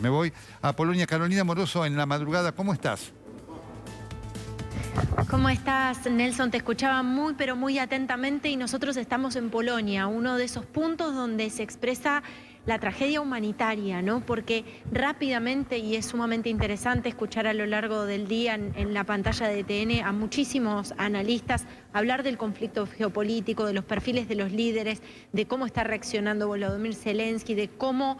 Me voy a Polonia. Carolina Moroso, en la madrugada, ¿cómo estás? ¿Cómo estás, Nelson? Te escuchaba muy, pero muy atentamente y nosotros estamos en Polonia, uno de esos puntos donde se expresa la tragedia humanitaria, ¿no? Porque rápidamente, y es sumamente interesante escuchar a lo largo del día en la pantalla de TN a muchísimos analistas hablar del conflicto geopolítico, de los perfiles de los líderes, de cómo está reaccionando Volodymyr Zelensky, de cómo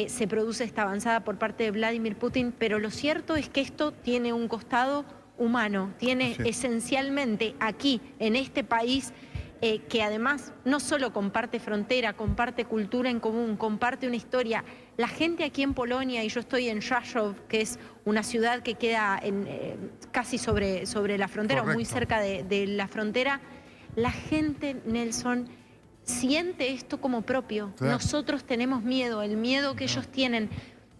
se produce esta avanzada por parte de Vladimir Putin, pero lo cierto es que esto tiene un costado humano, tiene esencialmente aquí, en este país, que además no solo comparte frontera, comparte cultura en común, comparte una historia. La gente aquí en Polonia, y yo estoy en Rzeszów, que es una ciudad que queda casi sobre la frontera, o muy cerca de la frontera, la gente, Nelson, siente esto como propio. Nosotros tenemos miedo, el miedo que ellos tienen.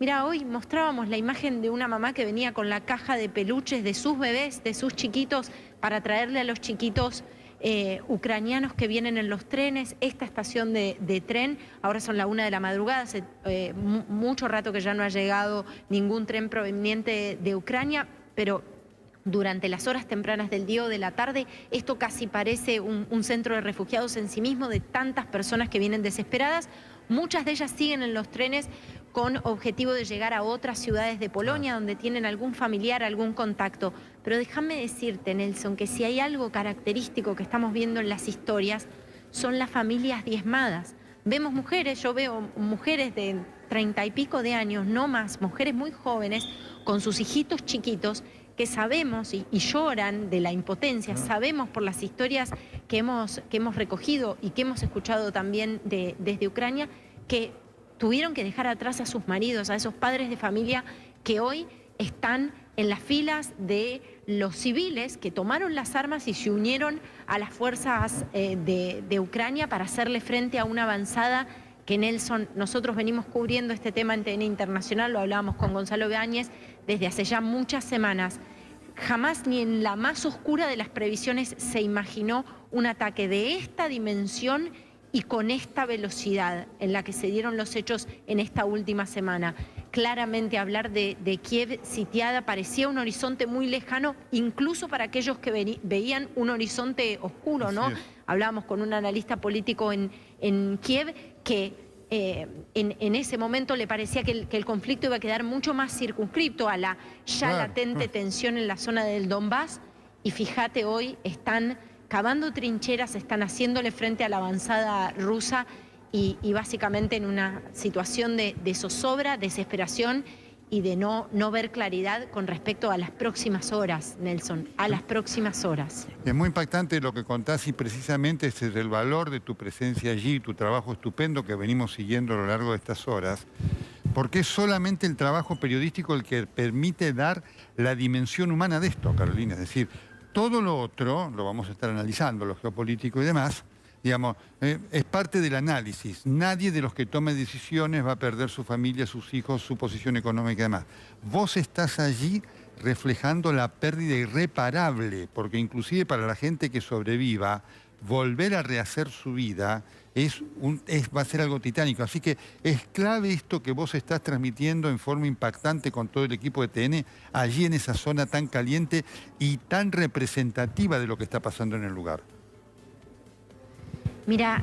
Mira, hoy mostrábamos la imagen de una mamá que venía con la caja de peluches de sus bebés, de sus chiquitos, para traerle a los chiquitos ucranianos que vienen en los trenes. Esta estación de tren, ahora son la 1 de la madrugada, hace mucho rato que ya no ha llegado ningún tren proveniente de Ucrania, pero durante las horas tempranas del día o de la tarde, esto casi parece un centro de refugiados en sí mismo, de tantas personas que vienen desesperadas. Muchas de ellas siguen en los trenes con objetivo de llegar a otras ciudades de Polonia donde tienen algún familiar, algún contacto. Pero déjame decirte, Nelson, que si hay algo característico que estamos viendo en las historias, son las familias diezmadas. Vemos mujeres, yo veo mujeres de 30 y pico de años, no más, mujeres muy jóvenes, con sus hijitos chiquitos, que sabemos y lloran de la impotencia, sabemos por las historias que hemos recogido y que hemos escuchado también desde Ucrania, que tuvieron que dejar atrás a sus maridos, a esos padres de familia que hoy están en las filas de los civiles que tomaron las armas y se unieron a las fuerzas de Ucrania para hacerle frente a una avanzada que, Nelson, nosotros venimos cubriendo este tema en TN Internacional, lo hablábamos con Gonzalo Báñez desde hace ya muchas semanas. Jamás ni en la más oscura de las previsiones se imaginó un ataque de esta dimensión y con esta velocidad en la que se dieron los hechos en esta última semana. Claramente hablar de Kiev sitiada parecía un horizonte muy lejano, incluso para aquellos que veían un horizonte oscuro, ¿no? Hablábamos con un analista político en Kiev que en ese momento le parecía que el conflicto iba a quedar mucho más circunscripto a la ya latente tensión en la zona del Donbass, y fíjate, hoy están cavando trincheras, están haciéndole frente a la avanzada rusa y básicamente en una situación de zozobra, desesperación y de no ver claridad con respecto a las próximas horas, Nelson, a las próximas horas. Es muy impactante lo que contás y precisamente ese es el valor de tu presencia allí, tu trabajo estupendo que venimos siguiendo a lo largo de estas horas, porque es solamente el trabajo periodístico el que permite dar la dimensión humana de esto, Carolina. Es decir, todo lo otro lo vamos a estar analizando, lo geopolítico y demás, digamos, es parte del análisis. Nadie de los que tome decisiones va a perder su familia, sus hijos, su posición económica y demás. Vos estás allí reflejando la pérdida irreparable, porque inclusive para la gente que sobreviva, volver a rehacer su vida va a ser algo titánico. Así que es clave esto que vos estás transmitiendo en forma impactante con todo el equipo de TN, allí en esa zona tan caliente y tan representativa de lo que está pasando en el lugar. Mira,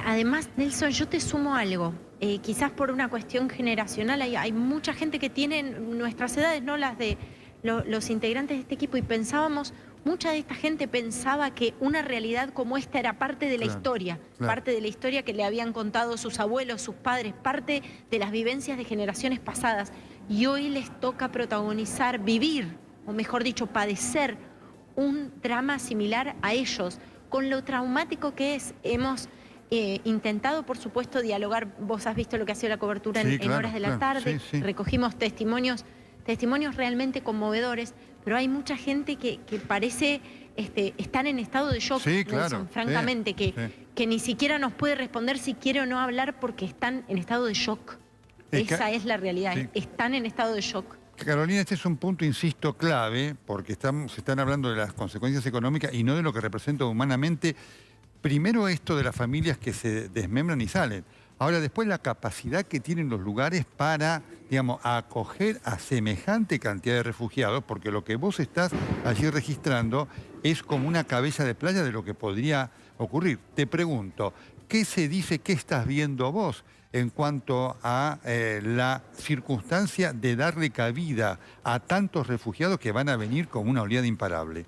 además, Nelson, yo te sumo algo. Quizás por una cuestión generacional, hay mucha gente que tiene nuestras edades, no las de los integrantes de este equipo, y mucha de esta gente pensaba que una realidad como esta era parte de la historia, parte de la historia que le habían contado sus abuelos, sus padres, parte de las vivencias de generaciones pasadas. Y hoy les toca protagonizar, vivir, o mejor dicho, padecer un drama similar a ellos, con lo traumático que es. Hemos intentado, por supuesto, dialogar. Vos has visto lo que ha sido la cobertura en horas de la tarde. Recogimos testimonios realmente conmovedores, pero hay mucha gente que parece estar en estado de shock, Nelson, francamente, que ni siquiera nos puede responder si quiere o no hablar porque están en estado de shock. Esa es la realidad, están en estado de shock. Carolina, este es un punto, insisto, clave, porque se están hablando de las consecuencias económicas y no de lo que representa humanamente. Primero esto de las familias que se desmembran y salen. Ahora, después la capacidad que tienen los lugares para, digamos, acoger a semejante cantidad de refugiados, porque lo que vos estás allí registrando es como una cabeza de playa de lo que podría ocurrir. Te pregunto, ¿qué se dice, qué estás viendo vos en cuanto a la circunstancia de darle cabida a tantos refugiados que van a venir con una oleada imparable?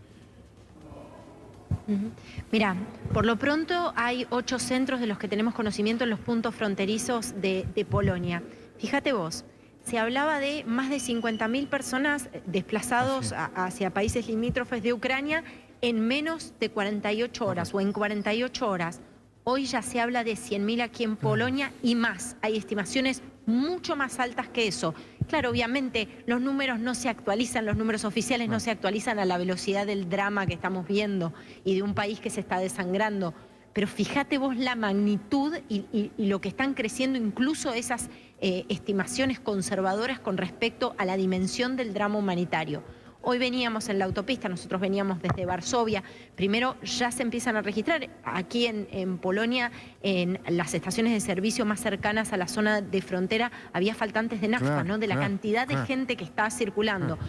Mira, por lo pronto hay 8 centros de los que tenemos conocimiento en los puntos fronterizos de Polonia. Fíjate vos, se hablaba de más de 50.000 personas desplazados hacia países limítrofes de Ucrania en menos de 48 horas o en 48 horas. Hoy ya se habla de 100.000 aquí en Polonia y más. Hay estimaciones mucho más altas que eso. Claro, obviamente los números no se actualizan, los números oficiales no se actualizan a la velocidad del drama que estamos viendo y de un país que se está desangrando. Pero fíjate vos la magnitud y lo que están creciendo incluso esas estimaciones conservadoras con respecto a la dimensión del drama humanitario. Hoy veníamos en la autopista, nosotros veníamos desde Varsovia. Primero ya se empiezan a registrar aquí en Polonia, en las estaciones de servicio más cercanas a la zona de frontera, había faltantes de nafta, ¿no? De la cantidad de gente que está circulando.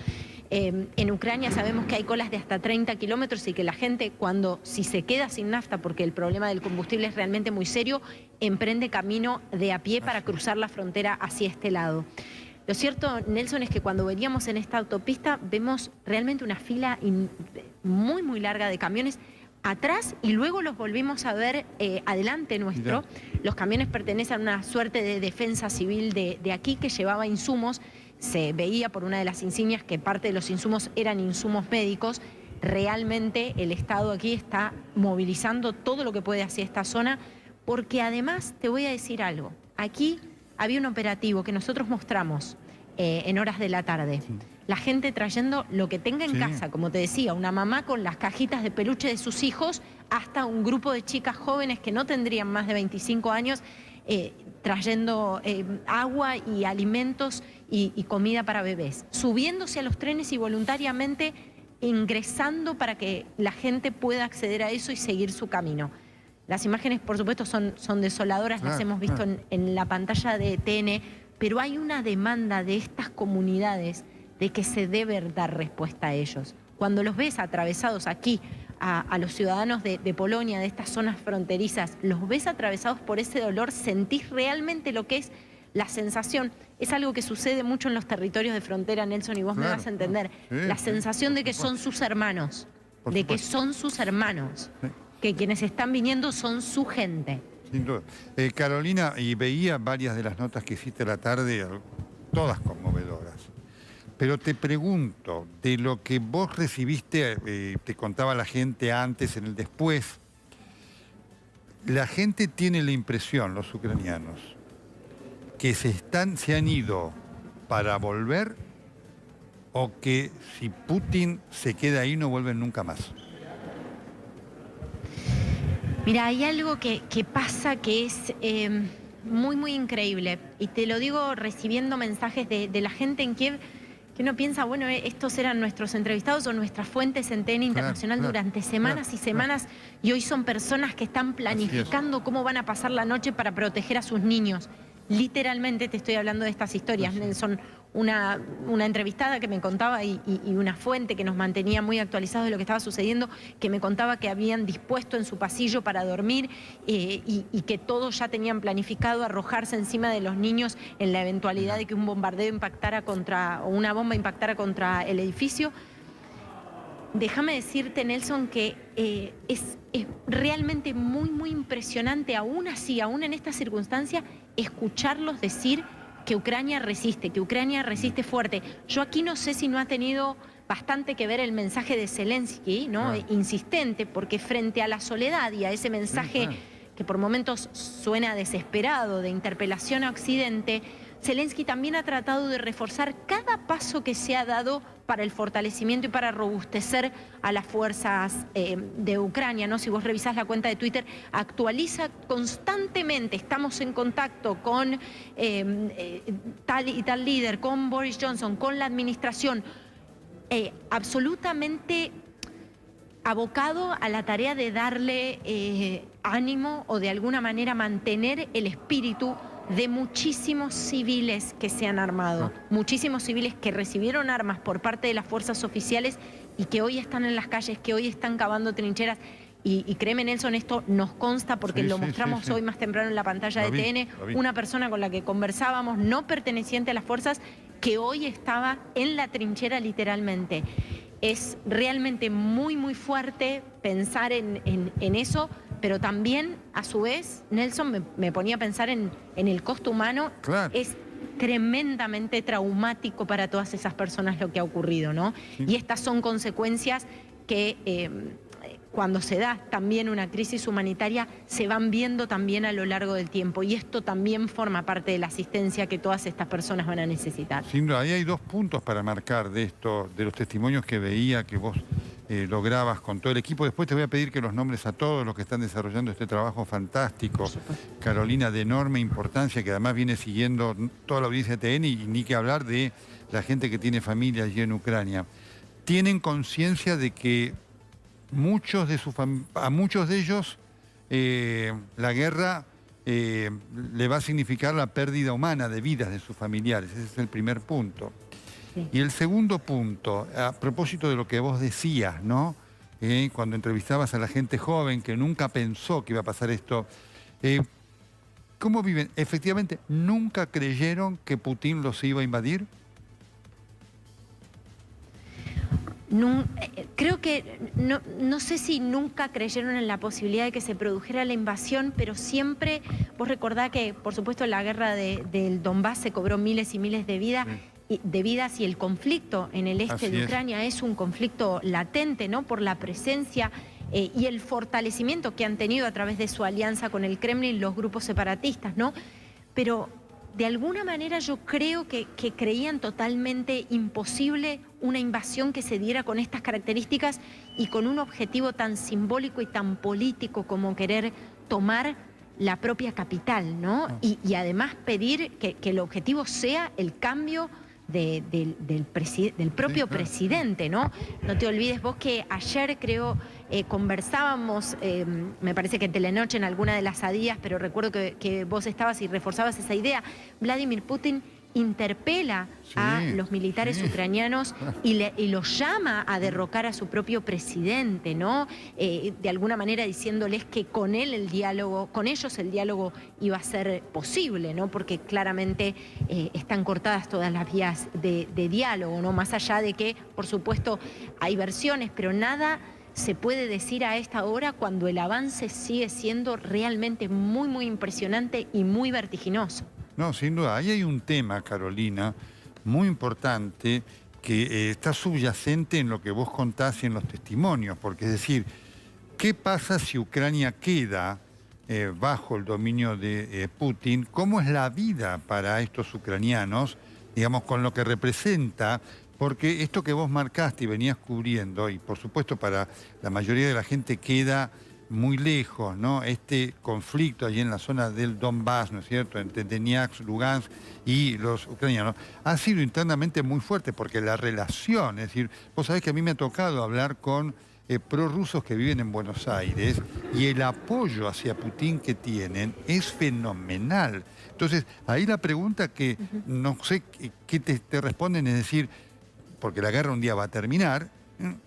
En Ucrania sabemos que hay colas de hasta 30 kilómetros y que la gente, si se queda sin nafta, porque el problema del combustible es realmente muy serio, emprende camino de a pie para cruzar la frontera hacia este lado. Lo cierto, Nelson, es que cuando veníamos en esta autopista vemos realmente una fila muy, muy larga de camiones atrás y luego los volvimos a ver adelante nuestro. Los camiones pertenecen a una suerte de defensa civil de aquí que llevaba insumos. Se veía por una de las insignias que parte de los insumos eran insumos médicos. Realmente el Estado aquí está movilizando todo lo que puede hacia esta zona, porque además te voy a decir algo. Aquí había un operativo que nosotros mostramos en horas de la tarde. La gente trayendo lo que tenga en casa, como te decía, una mamá con las cajitas de peluche de sus hijos, hasta un grupo de chicas jóvenes que no tendrían más de 25 años, trayendo agua y alimentos y comida para bebés, subiéndose a los trenes y voluntariamente ingresando para que la gente pueda acceder a eso y seguir su camino. Las imágenes, por supuesto, son desoladoras, las hemos visto en la pantalla de TN, pero hay una demanda de estas comunidades de que se debe dar respuesta a ellos. Cuando los ves atravesados aquí, a los ciudadanos de Polonia, de estas zonas fronterizas, los ves atravesados por ese dolor, sentís realmente lo que es la sensación. Es algo que sucede mucho en los territorios de frontera, Nelson, y vos me vas a entender. La sensación de que son sus hermanos, que quienes están viniendo son su gente. Sin duda. Carolina, y veía varias de las notas que hiciste a la tarde, todas conmovedoras. Pero te pregunto, de lo que vos recibiste, te contaba la gente antes, en el después, la gente tiene la impresión, los ucranianos, que se han ido para volver o que si Putin se queda ahí no vuelven nunca más. Mira, hay algo que pasa que es muy, muy increíble. Y te lo digo recibiendo mensajes de la gente en Kiev, que uno piensa, bueno, estos eran nuestros entrevistados o nuestras fuentes en TN Internacional durante semanas y semanas, y hoy son personas que están planificando cómo van a pasar la noche para proteger a sus niños. Literalmente te estoy hablando de estas historias, Nelson. Una entrevistada que me contaba y una fuente que nos mantenía muy actualizados de lo que estaba sucediendo, que me contaba que habían dispuesto en su pasillo para dormir y que todos ya tenían planificado arrojarse encima de los niños en la eventualidad de que un bombardeo impactara o una bomba impactara contra el edificio. Déjame decirte, Nelson, que es realmente muy, muy impresionante, aún así, aún en esta circunstancia, escucharlos decir que Ucrania resiste fuerte. Yo aquí no sé si no ha tenido bastante que ver el mensaje de Zelensky, ¿no? Insistente, porque frente a la soledad y a ese mensaje que por momentos suena desesperado, de interpelación a Occidente, Zelensky también ha tratado de reforzar cada paso que se ha dado para el fortalecimiento y para robustecer a las fuerzas de Ucrania, ¿no? Si vos revisás la cuenta de Twitter, actualiza constantemente, estamos en contacto con tal y tal líder, con Boris Johnson, con la administración, absolutamente abocado a la tarea de darle ánimo o de alguna manera mantener el espíritu de muchísimos civiles que se han armado, muchísimos civiles que recibieron armas por parte de las fuerzas oficiales y que hoy están en las calles, que hoy están cavando trincheras. Y créeme, Nelson, esto nos consta porque lo mostramos hoy más temprano en la pantalla de TN, una persona con la que conversábamos, no perteneciente a las fuerzas, que hoy estaba en la trinchera literalmente. Es realmente muy, muy fuerte pensar en eso, pero también, a su vez, Nelson, me ponía a pensar en el costo humano. Claro. Es tremendamente traumático para todas esas personas lo que ha ocurrido, ¿no? Sí. Y estas son consecuencias que cuando se da también una crisis humanitaria se van viendo también a lo largo del tiempo, y esto también forma parte de la asistencia que todas estas personas van a necesitar. Sin duda, ahí hay dos puntos para marcar de esto, de los testimonios que veía, que vos lograbas con todo el equipo. Después te voy a pedir que los nombres a todos los que están desarrollando este trabajo fantástico. Carolina, de enorme importancia, que además viene siguiendo toda la audiencia de TN, y ni que hablar de la gente que tiene familia allí en Ucrania. Tienen conciencia de que a muchos de ellos la guerra le va a significar la pérdida humana de vidas de sus familiares. Ese es el primer punto. Sí. Y el segundo punto, a propósito de lo que vos decías, ¿no? Cuando entrevistabas a la gente joven que nunca pensó que iba a pasar esto, ¿cómo viven? Efectivamente, ¿nunca creyeron que Putin los iba a invadir? No, creo que, no sé si nunca creyeron en la posibilidad de que se produjera la invasión, pero siempre, vos recordá que, por supuesto, la guerra del Donbass se cobró miles y miles de vidas, y el conflicto en el este de Ucrania es un conflicto latente, ¿no? Por la presencia y el fortalecimiento que han tenido a través de su alianza con el Kremlin los grupos separatistas, ¿no? Pero de alguna manera yo creo que creían totalmente imposible una invasión que se diera con estas características y con un objetivo tan simbólico y tan político como querer tomar la propia capital, ¿no? Y además pedir que el objetivo sea el cambio del propio presidente, ¿no? No te olvides vos que ayer, creo, conversábamos, me parece que en Telenoche, en alguna de las adías, pero recuerdo que vos estabas y reforzabas esa idea. Vladimir Putin interpela a los militares ucranianos y los llama a derrocar a su propio presidente, ¿no? De alguna manera diciéndoles que con ellos el diálogo iba a ser posible, ¿no? Porque claramente están cortadas todas las vías de diálogo, ¿no? Más allá de que, por supuesto, hay versiones, pero nada se puede decir a esta hora cuando el avance sigue siendo realmente muy, muy impresionante y muy vertiginoso. No, sin duda. Ahí hay un tema, Carolina, muy importante, que está subyacente en lo que vos contás y en los testimonios. Porque es decir, ¿qué pasa si Ucrania queda bajo el dominio de Putin? ¿Cómo es la vida para estos ucranianos, digamos, con lo que representa? Porque esto que vos marcaste y venías cubriendo, y por supuesto para la mayoría de la gente queda muy lejos, ¿no? Este conflicto allí en la zona del Donbass, ¿no es cierto?, entre Donetsk, Lugansk y los ucranianos, ha sido internamente muy fuerte, porque la relación, es decir, vos sabés que a mí me ha tocado hablar con prorrusos que viven en Buenos Aires, y el apoyo hacia Putin que tienen es fenomenal. Entonces, ahí la pregunta que no sé qué te responden es decir, porque la guerra un día va a terminar,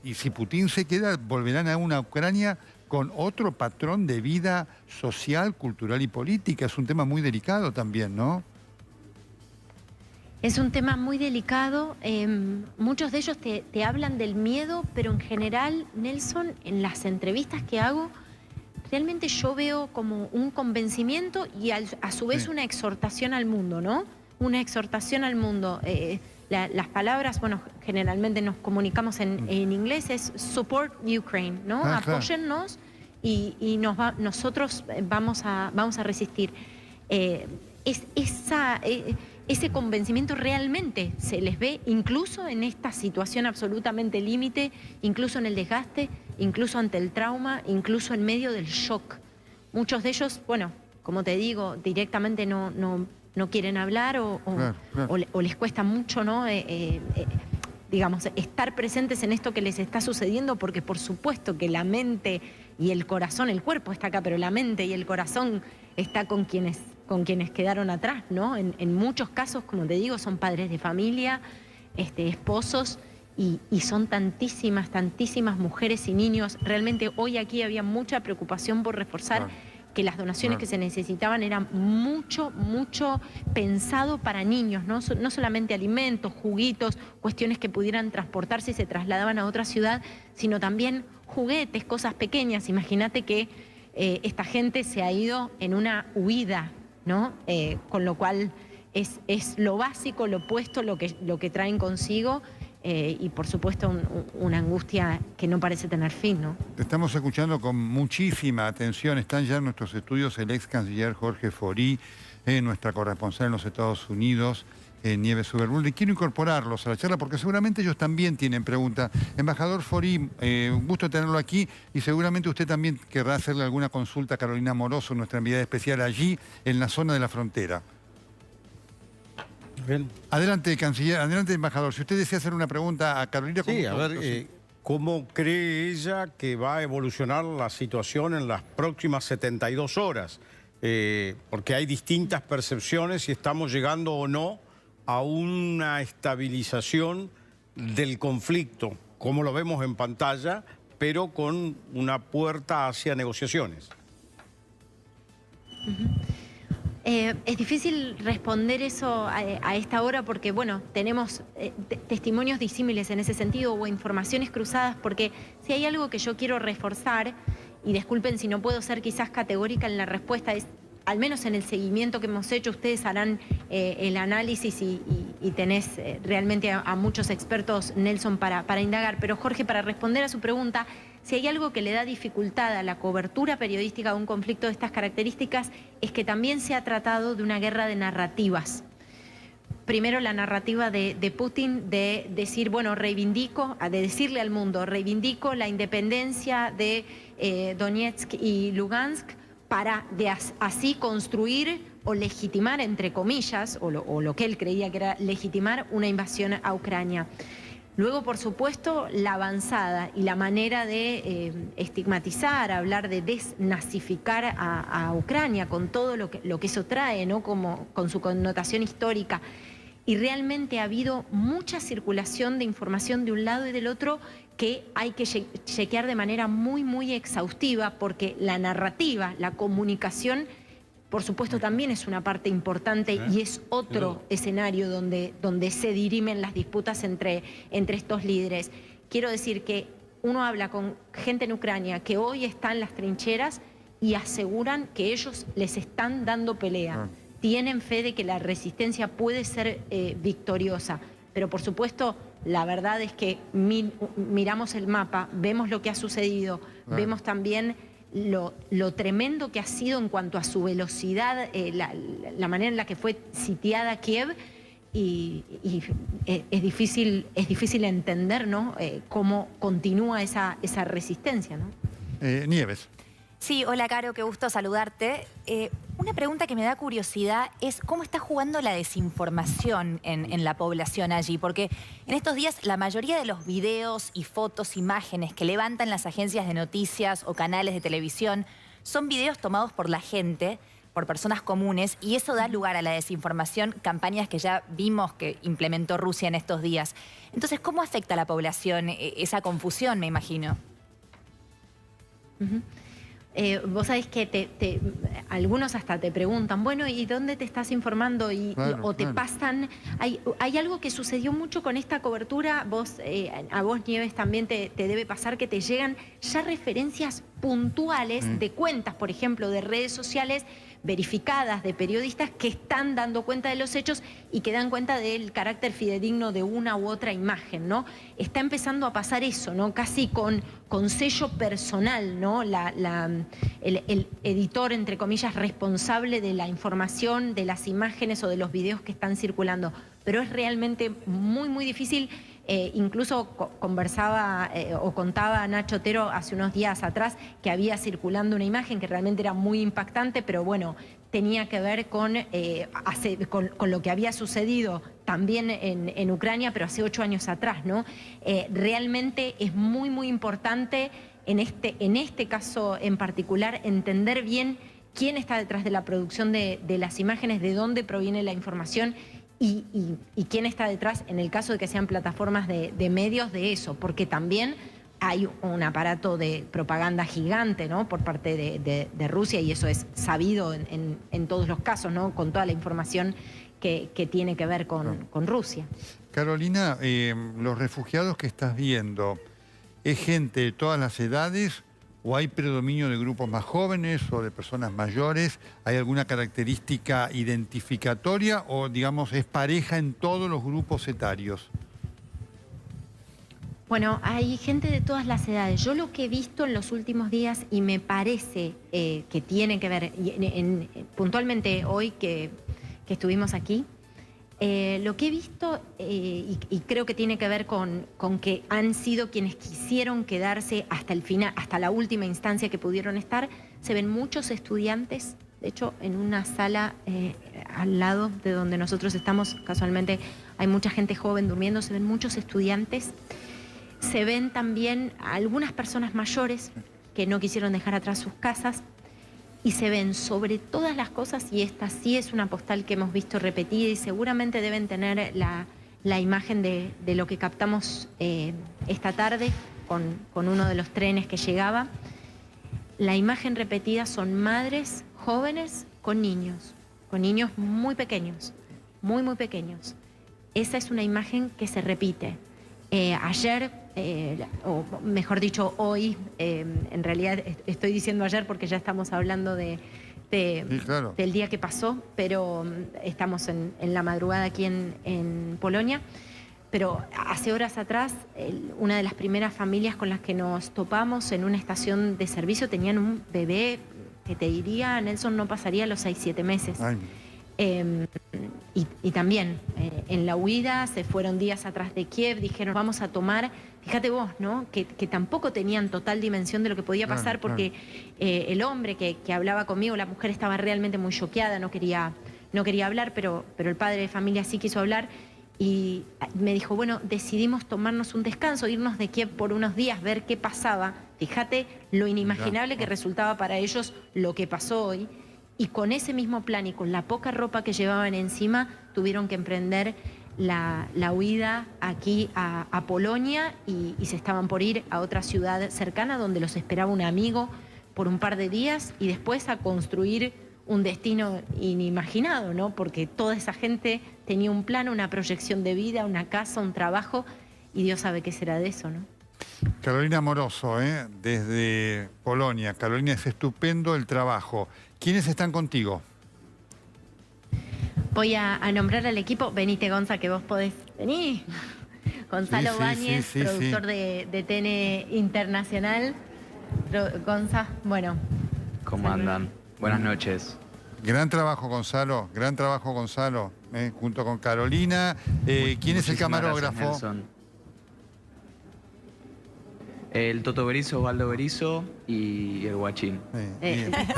y si Putin se queda, volverán a una Ucrania con otro patrón de vida social, cultural y política. Es un tema muy delicado también, ¿no? Es un tema muy delicado. Muchos de ellos te hablan del miedo, pero en general, Nelson, en las entrevistas que hago, realmente yo veo como un convencimiento y a su vez una exhortación al mundo, ¿no? Una exhortación al mundo. Las palabras, bueno, generalmente nos comunicamos en inglés, es support Ukraine, ¿no? Apóyennos y nosotros vamos a resistir. Ese convencimiento realmente se les ve incluso en esta situación absolutamente límite, incluso en el desgaste, incluso ante el trauma, incluso en medio del shock. Muchos de ellos, bueno, como te digo, directamente no quieren hablar o les cuesta mucho, ¿no? digamos, estar presentes en esto que les está sucediendo, porque por supuesto que la mente y el corazón, el cuerpo está acá, pero la mente y el corazón está con quienes quedaron atrás, ¿no? En muchos casos, como te digo, son padres de familia, esposos, y son tantísimas mujeres y niños. Realmente hoy aquí había mucha preocupación por reforzar que las donaciones que se necesitaban eran mucho pensado para niños, ¿no? No solamente alimentos, juguitos, cuestiones que pudieran transportarse y se trasladaban a otra ciudad, sino también juguetes, cosas pequeñas. Imagínate que esta gente se ha ido en una huida, ¿no? Con lo cual es lo básico, lo opuesto, lo que traen consigo. Y por supuesto una angustia que no parece tener fin, ¿no? Te estamos escuchando con muchísima atención. Están ya en nuestros estudios el ex canciller Jorge Forí, nuestra corresponsal en los Estados Unidos, Nieves Uberbulde. Y quiero incorporarlos a la charla porque seguramente ellos también tienen preguntas. Embajador Forí, un gusto tenerlo aquí, y seguramente usted también querrá hacerle alguna consulta a Carolina Moroso, nuestra enviada especial allí en la zona de la frontera. Bien. Adelante, canciller, adelante, embajador. Si usted desea hacer una pregunta a Carolina... Sí, a ver, ¿cómo cree ella que va a evolucionar la situación en las próximas 72 horas? Porque hay distintas percepciones si estamos llegando o no a una estabilización del conflicto, como lo vemos en pantalla, pero con una puerta hacia negociaciones. Es difícil responder eso a esta hora porque, bueno, tenemos testimonios disímiles en ese sentido o informaciones cruzadas, porque si hay algo que yo quiero reforzar, y disculpen si no puedo ser quizás categórica en la respuesta, es, al menos en el seguimiento que hemos hecho, ustedes harán el análisis y tenés realmente a muchos expertos, Nelson, para indagar. Pero Jorge, para responder a su pregunta, si hay algo que le da dificultad a la cobertura periodística de un conflicto de estas características, es que también se ha tratado de una guerra de narrativas. Primero la narrativa de Putin de decir, bueno, de decirle al mundo, reivindico la independencia de Donetsk y Lugansk para así construir o legitimar, entre comillas, o lo que él creía que era legitimar una invasión a Ucrania. Luego, por supuesto, la avanzada y la manera de estigmatizar, hablar de desnazificar a Ucrania con todo lo que eso trae, ¿no? Con su connotación histórica. Y realmente ha habido mucha circulación de información de un lado y del otro que hay que chequear de manera muy exhaustiva, porque la narrativa, la comunicación, por supuesto, también es una parte importante y es otro escenario donde se dirimen las disputas entre estos líderes. Quiero decir que uno habla con gente en Ucrania que hoy está en las trincheras y aseguran que ellos les están dando pelea. Tienen fe de que la resistencia puede ser victoriosa. Pero por supuesto, la verdad es que miramos el mapa, vemos lo que ha sucedido, vemos también lo tremendo que ha sido en cuanto a su velocidad, la manera en la que fue sitiada Kiev, y es difícil entender, ¿no? Cómo continúa esa resistencia, ¿no? Nieves. Sí, hola Caro, qué gusto saludarte. Una pregunta que me da curiosidad es cómo está jugando la desinformación en la población allí, porque en estos días la mayoría de los videos y fotos, imágenes que levantan las agencias de noticias o canales de televisión son videos tomados por la gente, por personas comunes, y eso da lugar a la desinformación, campañas que ya vimos que implementó Rusia en estos días. Entonces, ¿cómo afecta a la población esa confusión, me imagino? Vos sabés que algunos hasta te preguntan, bueno, ¿y dónde te estás informando? O te pasan... Hay algo que sucedió mucho con esta cobertura, a vos, Nieves, también te debe pasar que te llegan ya referencias puntuales de cuentas, por ejemplo, de redes sociales verificadas, de periodistas que están dando cuenta de los hechos y que dan cuenta del carácter fidedigno de una u otra imagen, ¿no? Está empezando a pasar eso, ¿no? Casi con sello personal, ¿no? El editor, entre comillas, responsable de la información, de las imágenes o de los videos que están circulando. Pero es realmente muy difícil. Incluso conversaba o contaba Nacho Otero hace unos días atrás que había circulando una imagen que realmente era muy impactante, pero bueno, tenía que ver con lo que había sucedido también en Ucrania, pero hace 8 años atrás, ¿no? Realmente es muy, muy importante en este caso en particular entender bien quién está detrás de la producción de las imágenes, de dónde proviene la información y quién está detrás, en el caso de que sean plataformas de medios, de eso, porque también hay un aparato de propaganda gigante, ¿no?, por parte de Rusia, y eso es sabido en todos los casos, ¿no?, con toda la información que tiene que ver con Rusia. Carolina, los refugiados que estás viendo, ¿es gente de todas las edades o hay predominio de grupos más jóvenes o de personas mayores? ¿Hay alguna característica identificatoria o, digamos, es pareja en todos los grupos etarios? Bueno, hay gente de todas las edades. Yo lo que he visto en los últimos días, y me parece que tiene que ver, puntualmente hoy que estuvimos aquí, lo que he visto, y creo que tiene que ver con que han sido quienes quisieron quedarse hasta el final, hasta la última instancia que pudieron estar. Se ven muchos estudiantes. De hecho, en una sala al lado de donde nosotros estamos, casualmente hay mucha gente joven durmiendo, se ven muchos estudiantes. Se ven también algunas personas mayores que no quisieron dejar atrás sus casas, y se ven sobre todas las cosas, y esta sí es una postal que hemos visto repetida y seguramente deben tener la imagen de lo que captamos esta tarde con uno de los trenes que llegaba. La imagen repetida son madres jóvenes con niños muy pequeños, muy, muy pequeños. Esa es una imagen que se repite. Ayer, o mejor dicho hoy, en realidad estoy diciendo ayer porque ya estamos hablando sí, claro, del día que pasó, pero estamos en la madrugada aquí en Polonia. Pero hace horas atrás, una de las primeras familias con las que nos topamos en una estación de servicio tenían un bebé que te diría, Nelson, no pasaría los 6-7 meses. Y también en la huida se fueron días atrás de Kiev, dijeron vamos a tomar, fíjate vos, ¿no?, que tampoco tenían total dimensión de lo que podía pasar, porque el hombre que hablaba conmigo, la mujer estaba realmente muy choqueada, no quería hablar, pero el padre de familia sí quiso hablar, y me dijo, bueno, decidimos tomarnos un descanso, irnos de Kiev por unos días, ver qué pasaba. Fíjate lo inimaginable que resultaba para ellos lo que pasó hoy. Y con ese mismo plan y con la poca ropa que llevaban encima, tuvieron que emprender la huida aquí a Polonia, y se estaban por ir a otra ciudad cercana donde los esperaba un amigo por un par de días, y después a construir un destino inimaginado, ¿no? Porque toda esa gente tenía un plan, una proyección de vida, una casa, un trabajo, y Dios sabe qué será de eso, ¿no? Carolina Amoroso, desde Polonia. Carolina, es estupendo el trabajo. ¿Quiénes están contigo? Voy a nombrar al equipo. Venite, Gonza, que vos podés venir. Gonzalo Báñez, productor de TN Internacional. Gonza, bueno. ¿Cómo andan? Buenas noches. Gran trabajo, Gonzalo. Gran trabajo, Gonzalo. Junto con Carolina. ¿Quién es el camarógrafo? Gracias, el Toto Berizo, Osvaldo Berizo y el Guachín.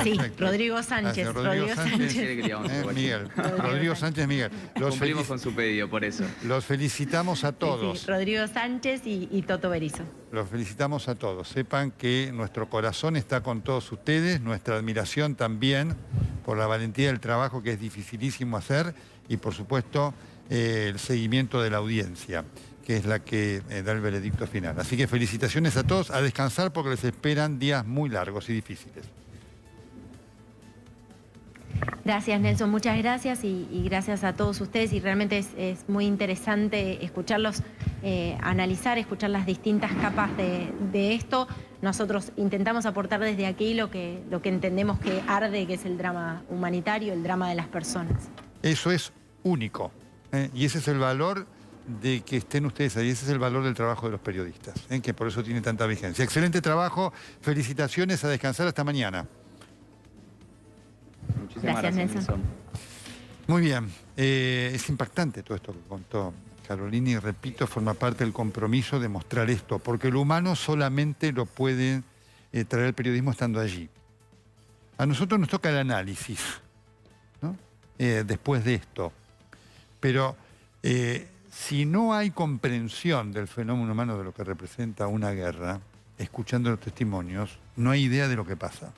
Sí, Rodrigo Sánchez. Rodrigo Sánchez. Miguel. Rodrigo Sánchez, Miguel. Cumplimos con su pedido, por eso. Los felicitamos a todos. Sí, Rodrigo Sánchez y Toto Berizo. Los felicitamos a todos. Sepan que nuestro corazón está con todos ustedes, nuestra admiración también por la valentía del trabajo, que es dificilísimo hacer, y por supuesto el seguimiento de la audiencia, que es la que da el veredicto final. Así que felicitaciones a todos, a descansar porque les esperan días muy largos y difíciles. Gracias, Nelson, muchas gracias, y gracias a todos ustedes, y realmente es muy interesante escucharlos analizar, escuchar las distintas capas de esto. Nosotros intentamos aportar desde aquí lo que entendemos que arde, que es el drama humanitario, el drama de las personas. Eso es único, y ese es el valor de que estén ustedes ahí. Ese es el valor del trabajo de los periodistas, que por eso tiene tanta vigencia. Excelente trabajo, felicitaciones, a descansar, hasta mañana. Muchísimas gracias, Nelson. Muy bien, es impactante todo esto que contó Carolina, y repito, forma parte del compromiso de mostrar esto, porque lo humano solamente lo puede traer el periodismo estando allí. A nosotros nos toca el análisis, después de esto. Pero si no hay comprensión del fenómeno humano de lo que representa una guerra, escuchando los testimonios, no hay idea de lo que pasa.